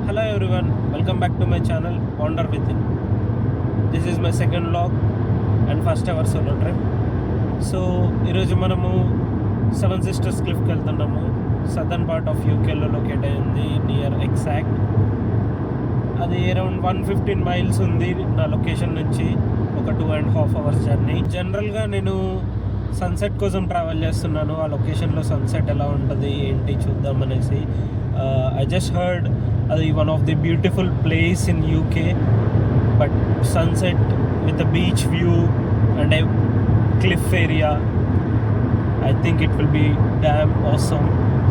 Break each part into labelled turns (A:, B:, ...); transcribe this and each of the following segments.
A: Hello everyone, welcome back to my channel Wander Within. This is my second vlog and first ever solo trip. So ఈరోజు మనము seven sisters క్లిఫ్కి వెళ్తున్నాము. Southern part of యూకేలో locate అయింది, near exact. అది around 115 miles ఉంది నా location నుంచి, ఒక 2.5 hours జర్నీ. జనరల్గా నేను సన్సెట్ కోసం ట్రావెల్ చేస్తున్నాను. ఆ లొకేషన్లో సన్సెట్ ఎలా ఉంటుంది ఏంటి చూద్దాం అనేసి. ఐ జస్ట్ హర్డ్ అది one of the beautiful place in UK, but sunset with the beach view and a cliff area, I think it will be damn awesome.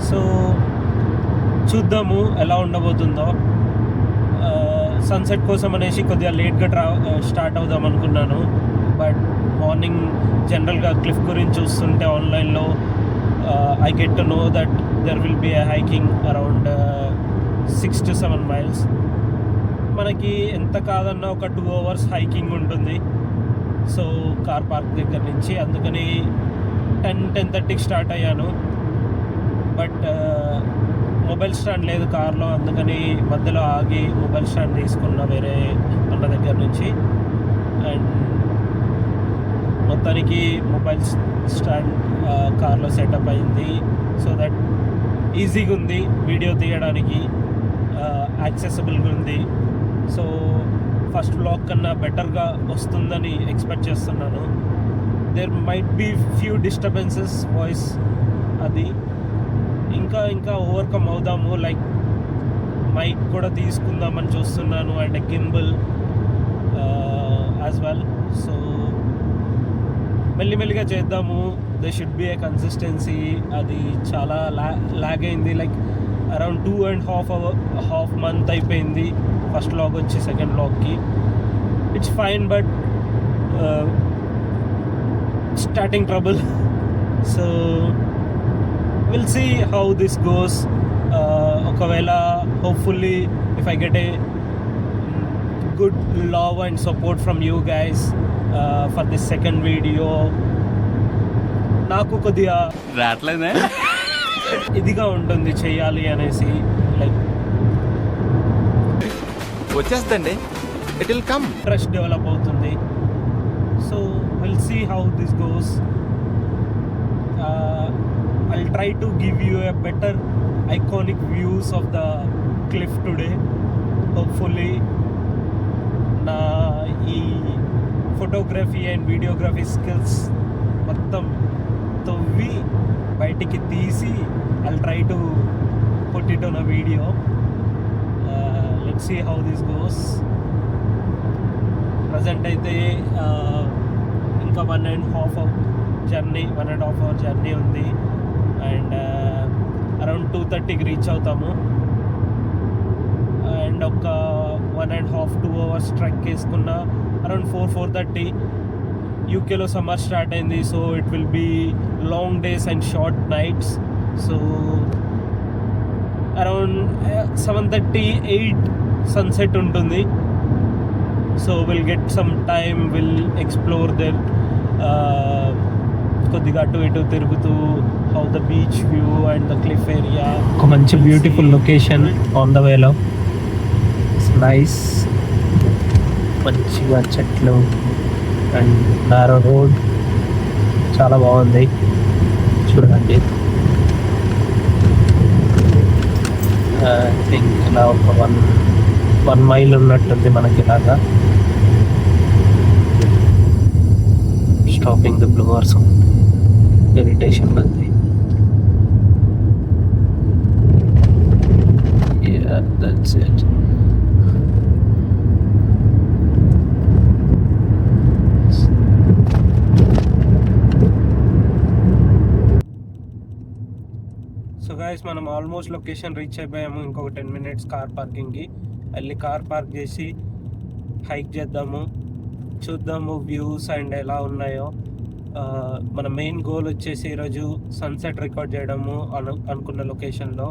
A: So చూద్దాము ఎలా ఉండబోతుందో. సన్సెట్ కోసం అనేసి కొద్దిగా లేట్గా స్టార్ట్ అవుదాం అనుకున్నాను, బట్ మార్నింగ్ జనరల్గా క్లిఫ్ గురించి చూస్తుంటే ఆన్లైన్లో I get to know that there will be a hiking around 6 to 7 miles. మనకి ఎంత కాదన్నా ఒక 2 hours హైకింగ్ ఉంటుంది. సో కార్ పార్క్ దగ్గర నుంచి, అందుకని 10-10:30కి స్టార్ట్ అయ్యాను. బట్ మొబైల్ స్టాండ్ లేదు కార్లో, అందుకని మధ్యలో ఆగి మొబైల్ స్టాండ్ తీసుకున్న వేరే అన్న దగ్గర నుంచి. అండ్ మొత్తానికి మొబైల్ స్టాండ్ కార్లో సెటప్ అయింది, సో దట్ ఈజీగా ఉంది వీడియో తీయడానికి, యాక్సెసిబుల్గా ఉంది. సో ఫస్ట్ వ్లాగ్ కన్నా బెటర్గా వస్తుందని ఎక్స్పెక్ట్ చేస్తున్నాను. There might be few disturbances voice, అది ఇంకా ఓవర్కమ్ అవుదాము. లైక్ మైక్ కూడా తీసుకుందామని చూస్తున్నాను, and gimbal as well. So మెల్లిమెల్లిగా చేద్దాము. They should be a consistency. అది చాలా లాగ్ అయింది, లైక్ అరౌండ్ 2.5 month అయిపోయింది ఫస్ట్ వ్లాగ్ వచ్చి సెకండ్ వ్లాగ్కి. It's fine, but starting trouble. So will see how this goes. ఒకవేళ hopefully if I get a good love and support from you guys for this second video, నాకు కొద్దిగా
B: రావట్లేదే
A: ఇదిగా ఉంటుంది చేయాలి అనేసి. లైక్
B: వచ్చేస్తండి, it will come.
A: Interest develop అవుతుంది. So will see how this goes. I'll try to give you a better iconic views of the cliff today. Hopefully నా ఈ ఫోటోగ్రఫీ అండ్ వీడియోగ్రఫీ స్కిల్స్ మొత్తం తవ్వి బయటికి తీసి I'll try to put it on a video. Let's see how this goes. Present అయితే ఇంకా 1.5 hour journey ఉంది, and around 2:30కి రీచ్ అవుతాము. అండ్ ఒక 1.5-2 hours ట్రెక్ వేసుకున్న అరౌండ్ 4-4:30. యూకేలో సమ్మర్ స్టార్ట్ అయింది, so it will be long days and short nights. So around 7:30-8 sunset ఉంటుంది. So will get some time, will explore there. కొద్దిగా అటు ఇటు తిరుగుతూ how the beach view and the cliff area. ఒక మంచి beautiful location on the వేలో. Nice, మంచిగా చెట్లు అండ్ నారో రోడ్, చాలా బాగుంది చూడండి. ఐ థింక్ ఇలా ఒక 1 mile ఉన్నట్టుంది మనకి ఇలాగా. Stopping the blower sound, irritation ఉంది. Yeah, that's it. So guys, మనం ఆల్మోస్ట్ లొకేషన్ రీచ్ అయిపోయాము. ఇంకొక 10 minutes కార్ పార్కింగ్కి వెళ్ళి కార్ పార్క్ చేసి హైక్ చేద్దాము, చూద్దాము వ్యూస్ అండ్ ఎలా ఉన్నాయో. మన మెయిన్ గోల్ వచ్చేసి ఈరోజు సన్సెట్ రికార్డ్ చేయడము అనుకున్న లొకేషన్లో.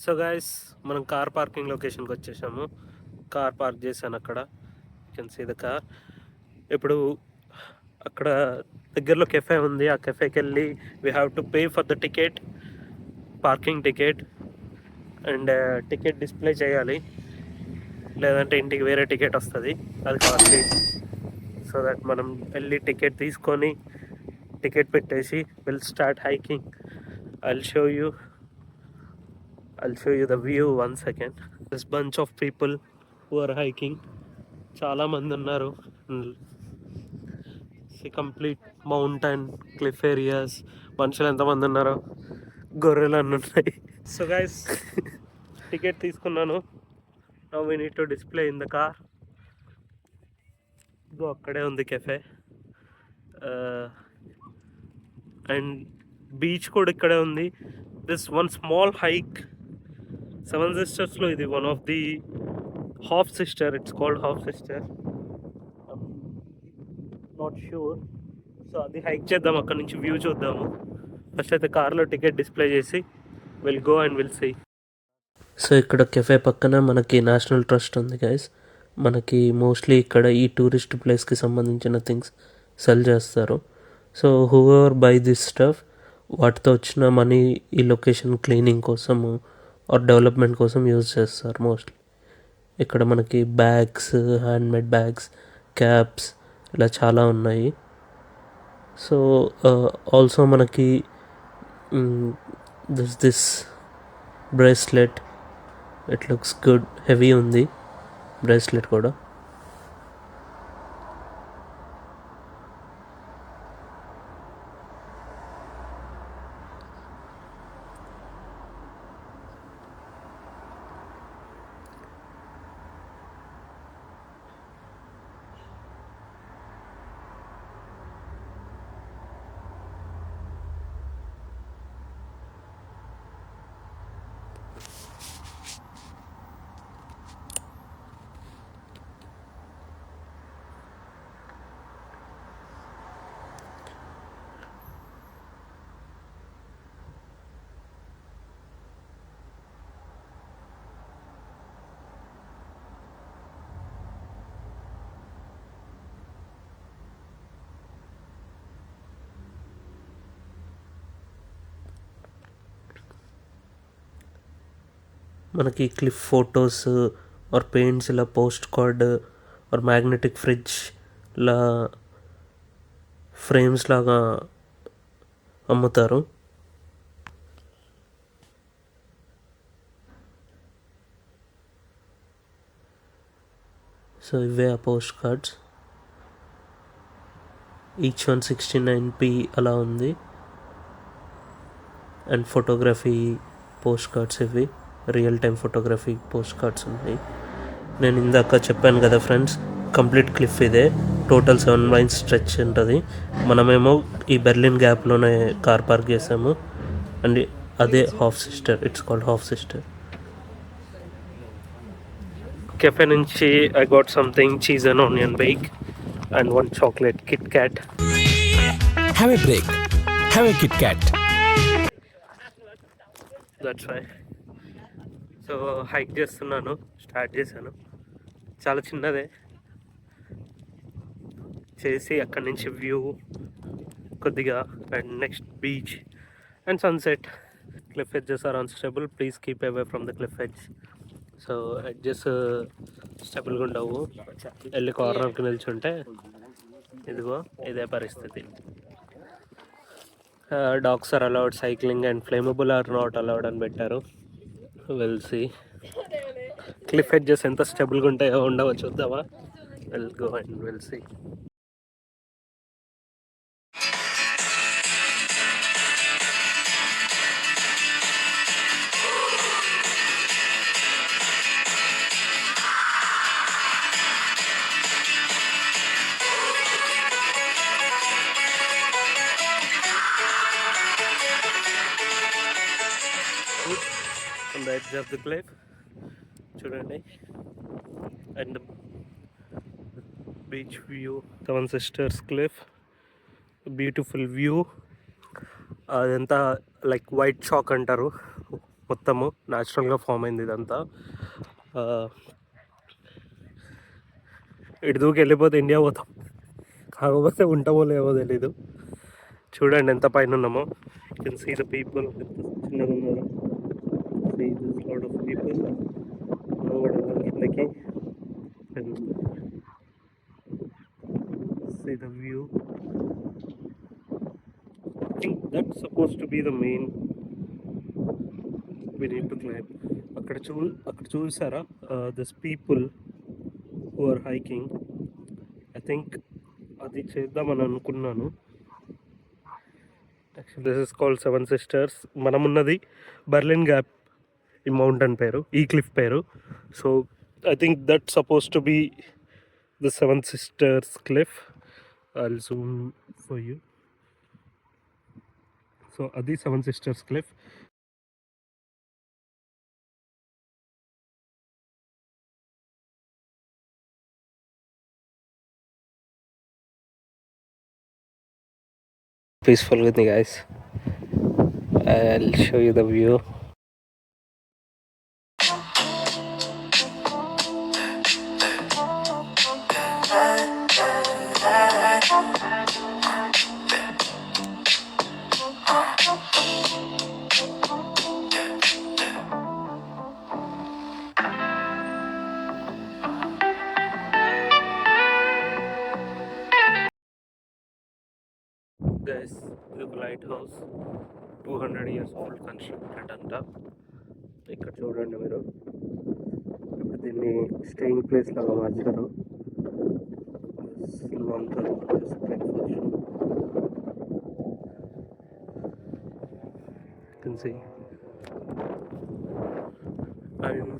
A: సో గైస్, మనం కార్ పార్కింగ్ లొకేషన్కి వచ్చేసాము. కార్ పార్క్ చేశాను అక్కడ, you can see the car. ఇప్పుడు అక్కడ దగ్గరలో కెఫే ఉంది, ఆ కెఫేకి వెళ్ళి we have to pay for the ticket. Parking ticket and ticket display చేయాలి, లేదంటే ఇంటికి వేరే టికెట్ వస్తుంది, అది కాస్ట్లీ. సో దట్ మనం వెళ్ళి టికెట్ తీసుకొని టికెట్ పెట్టేసి will start hiking. I'll show you the view one second. This bunch of people who are hiking, చాలా మంది ఉన్నారు. Complete mountain cliff areas. మనుషులు ఎంతమంది ఉన్నారో గొర్రెలు అన్నీ ఉన్నాయి. సో గైస్ టికెట్ తీసుకున్నాను. Now we need to display in the car. ఇదో అక్కడే ఉంది కెఫే, అండ్ బీచ్ కూడా ఇక్కడే ఉంది. This one small hike, seven సిస్టర్స్లో ఇది one of the half sister. It's called half sister, not sure. So అది హైక్ చేద్దాం, అక్కడ నుంచి వ్యూ చూద్దాము. ఫస్ట్ అయితే కార్లో టికెట్ డిస్ప్లే చేసి will go and will see. So ఇక్కడ కెఫే పక్కన మనకి నేషనల్ ట్రస్ట్ ఉంది గైస్. మనకి మోస్ట్లీ ఇక్కడ ఈ టూరిస్ట్ ప్లేస్కి సంబంధించిన థింగ్స్ సెల్ చేస్తారు. So whoever buy this stuff, వాటితో వచ్చిన మనీ ఈ లొకేషన్ క్లీనింగ్ కోసము ఆర్ డెవలప్మెంట్ కోసం యూజ్ చేస్తారు మోస్ట్లీ. ఇక్కడ మనకి బ్యాగ్స్, హ్యాండ్మేడ్ బ్యాగ్స్, క్యాప్స్ ఇలా చాలా ఉన్నాయి. సో ఆల్సో మనకి this bracelet, it looks good, heavy ఉంది బ్రేస్లెట్ కూడా. మనకి క్లిఫ్ ఫొటోస్ ఆర్ పెయింట్స్ ఇలా post card or magnetic fridge ఇలా ఫ్రేమ్స్ లాగా అమ్ముతారు. సో ఇవే ఆ post cards, each one 69p అలా ఉంది. అండ్ ఫోటోగ్రఫీ పోస్ట్ కార్డ్స్, ఇవి real time photography post cards ఉన్నాయి. నేను ఇందాక చెప్పాను కదా ఫ్రెండ్స్, కంప్లీట్ క్లిఫ్ ఇదే, టోటల్ 7 miles స్ట్రెచ్ ఉంటుంది. మనమేమో ఈ బెర్లిన్ గ్యాప్లోనే కార్ పార్క్ చేసాము. అండ్ అదే half sister, it's called half sister. Cafe నుంచి I got something cheese and onion bake and one chocolate Kit Kat.
C: Have a break. Have a Kit Kat.
A: That's why. So hike చేస్తున్నాను, start చేశాను. చాలా చిన్నదే చేసి అక్కడి నుంచి view కొద్దిగా, and next beach and sunset. Cliff edges are unstable, please keep away from the cliff edge. So edges స్టేబుల్గా ఉండవు, వెళ్ళి కార్నర్కి నిల్చుంటే ఇదిగో ఇదే పరిస్థితి. Dogs are allowed, cycling and flammable are not allowed అని పెట్టారు. Will see. క్లిఫ్ ఎడ్జెస్ ఎంత స్టేబుల్గా ఉంటాయో ఉండవో చూద్దామా. Will go and will see. On the edge of the cliff చూడండి, and beach view, seven sisters cliff, beautiful view. అదంతా like white chalk అంటారు, మొత్తము న్యాచురల్గా ఫామ్ అయింది ఇదంతా. ఇటు దూకి వెళ్ళిపోతే ఇండియా పోతాం, కాకపోతే ఉంటామో లేవో తెలీదు. చూడండి ఎంత పైన ఉన్నామో. You can see the people, చిన్నగా ఉన్నారు. Lot of people. మనం కూడా వెళ్దాం కిందకి and see the view. I think that's supposed to be the main we need to climb. అక్కడ చూసారా this people who are hiking. I think అది చేద్దామని అనుకున్నాను. Actually this is called seven sisters. మనం ఉన్నది బర్లిన్ గ్యాప్, ఈ mountain పేరు, ఈ క్లిఫ్ పేరు. So I think that suppose to be the seven sisters cliff. I'll zoom for you. So adi Seven Sisters Cliff. Peaceful with me, guys. I'll show you the view. Guys, ఇది ఒక light house, 200 years old constructed అంట. ఇక్కడ చూడండి మీరు, ఇప్పుడు దీన్ని staying place లాగా మార్చారు. You can see, and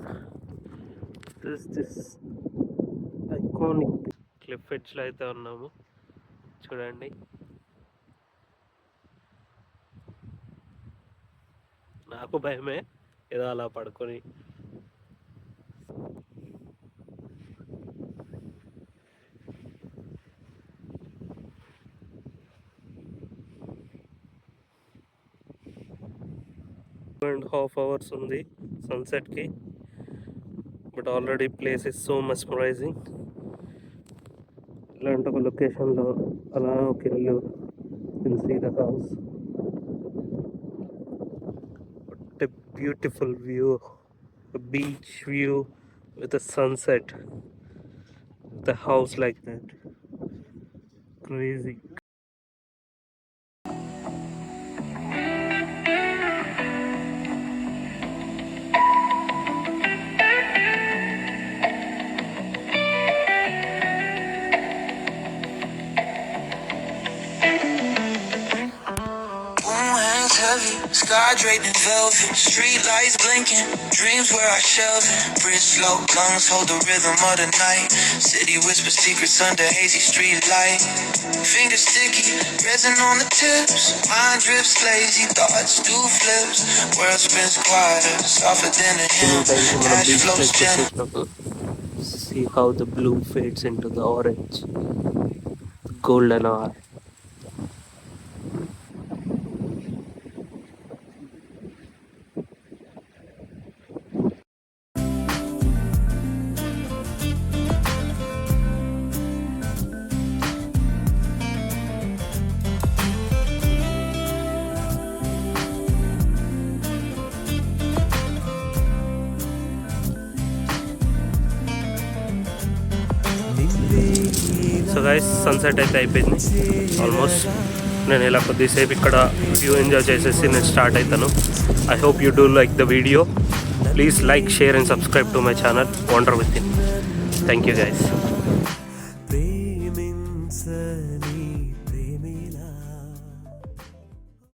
A: this iconic cliff edge లో అయితే ఉన్నాము. చూడండి, నాకు భయమే ఏదో అలా పడుకొని. అండ్ హాఫ్ అవర్స్ ఉంది సన్సెట్కి, but already place is so mesmerising. ఇలాంటి ఒక లొకేషన్లో అలా ఒక ఇల్లు, can see the house. A beautiful view, a beach view with a sunset, with a house like that. Crazy.
D: Sky draped in velvet, street lights blinking, dreams where I shelving. Bridge slow, lungs hold the rhythm of the night. City whispers secrets under hazy street light. Fingers sticky, resin on the tips. Mind drifts lazy, thoughts do flips. World spins quieter, softer than a hymn. Ash flows gentle.
A: See how the blue fades into the orange, the golden hour. So guys, sunset అయితే అయిపోయింది almost. నేను ఇలా కొద్దిసేపు ఇక్కడ view enjoy చేసేసి నేను start అవుతాను. I hope you do like the video. Please like, share and subscribe to my channel wander with in. Thank you guys.